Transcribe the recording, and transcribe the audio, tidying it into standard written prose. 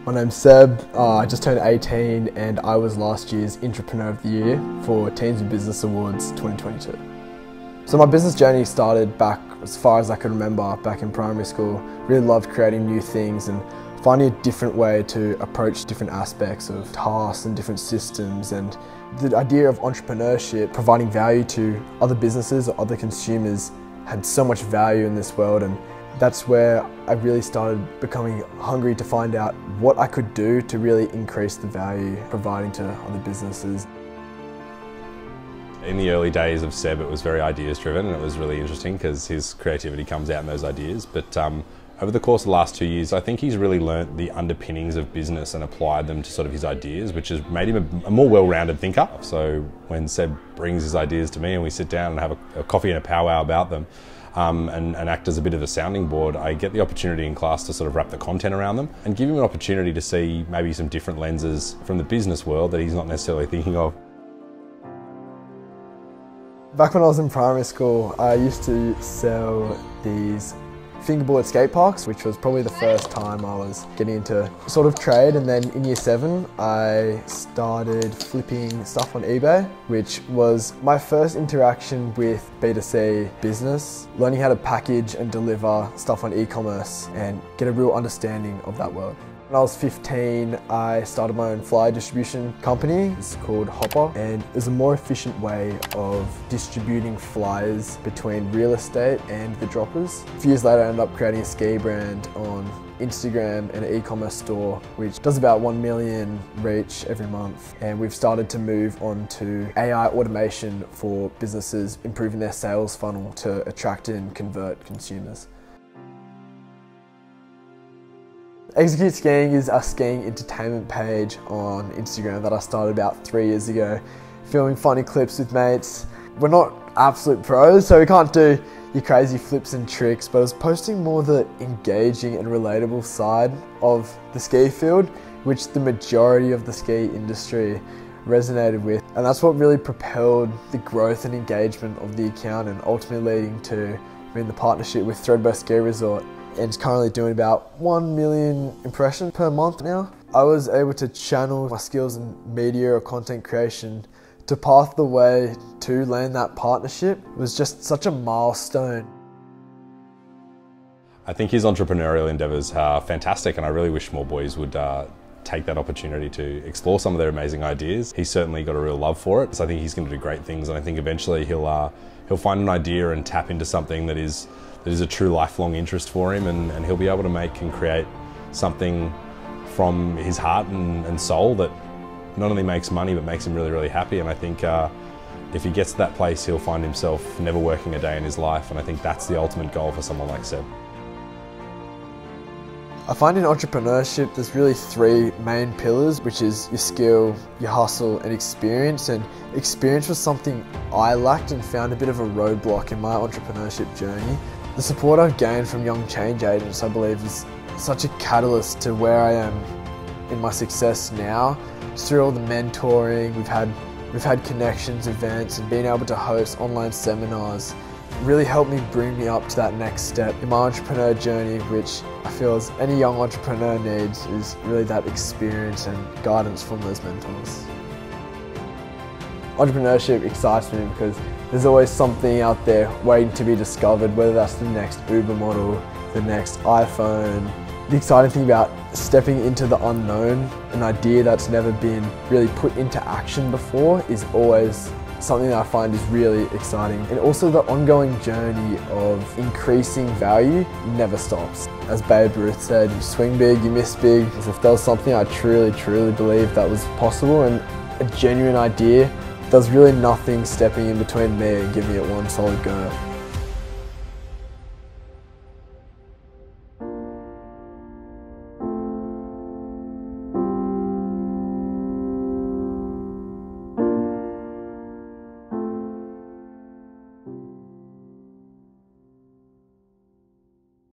My name's Seb, I just turned 18 and I was last year's Intrapreneur of the Year for Teens in Business Awards 2022. So my business journey started back as far as I can remember, back in primary school. Really loved creating new things and finding a different way to approach different aspects of tasks and different systems, and the idea of entrepreneurship, providing value to other businesses or other consumers, had so much value in this world, and that's where I really started becoming hungry to find out what I could do to really increase the value providing to other businesses. In the early days of Seb, it was very ideas driven, and it was really interesting because his creativity comes out in those ideas. But over the course of the last 2 years, I think he's really learnt the underpinnings of business and applied them to sort of his ideas, which has made him a more well-rounded thinker. So when Seb brings his ideas to me and we sit down and have a coffee and a powwow about them, and act as a bit of a sounding board, I get the opportunity in class to sort of wrap the content around them and give him an opportunity to see maybe some different lenses from the business world that he's not necessarily thinking of. Back when I was in primary school, I used to sell these fingerboard skate parks, which was probably the first time I was getting into sort of trade. And then in year 7, I started flipping stuff on eBay, which was my first interaction with B2C business, learning how to package and deliver stuff on e-commerce and get a real understanding of that world. When I was 15, I started my own flyer distribution company. It's called Hopper, and it was a more efficient way of distributing flyers between real estate and the droppers. A few years later, I ended up creating a ski brand on Instagram and an e-commerce store, which does about 1 million reach every month. And we've started to move on to AI automation for businesses, improving their sales funnel to attract and convert consumers. Execute Skiing is a skiing entertainment page on Instagram that I started about 3 years ago, filming funny clips with mates. We're not absolute pros, so we can't do your crazy flips and tricks, but I was posting more the engaging and relatable side of the ski field, which the majority of the ski industry resonated with. And that's what really propelled the growth and engagement of the account, and ultimately leading to the partnership with Threadbow Ski Resort. And it's currently doing about 1 million impressions per month now. I was able to channel my skills in media or content creation to path the way to land that partnership. It was just such a milestone. I think his entrepreneurial endeavours are fantastic, and I really wish more boys would take that opportunity to explore some of their amazing ideas. He's certainly got a real love for it, so I think he's going to do great things, and I think eventually he'll find an idea and tap into something that is a true lifelong interest for him, and he'll be able to make and create something from his heart and soul that not only makes money but makes him really, really happy. And I think if he gets to that place, he'll find himself never working a day in his life, and I think that's the ultimate goal for someone like Seb. I find in entrepreneurship there's really 3 main pillars, which is your skill, your hustle and experience. And experience was something I lacked and found a bit of a roadblock in my entrepreneurship journey. The support I've gained from young change agents, I believe, is such a catalyst to where I am in my success now. Just through all the mentoring, we've had connections, events, and being able to host online seminars really helped me bring me up to that next step in my entrepreneur journey, which I feel as any young entrepreneur needs, is really that experience and guidance from those mentors. Entrepreneurship excites me because there's always something out there waiting to be discovered, whether that's the next Uber model, the next iPhone. The exciting thing about stepping into the unknown, an idea that's never been really put into action before, is always something that I find is really exciting. And also the ongoing journey of increasing value never stops. As Babe Ruth said, you swing big, you miss big. As if that was something I truly believed that was possible, and a genuine idea, there's really nothing stepping in between me and giving it one solid go.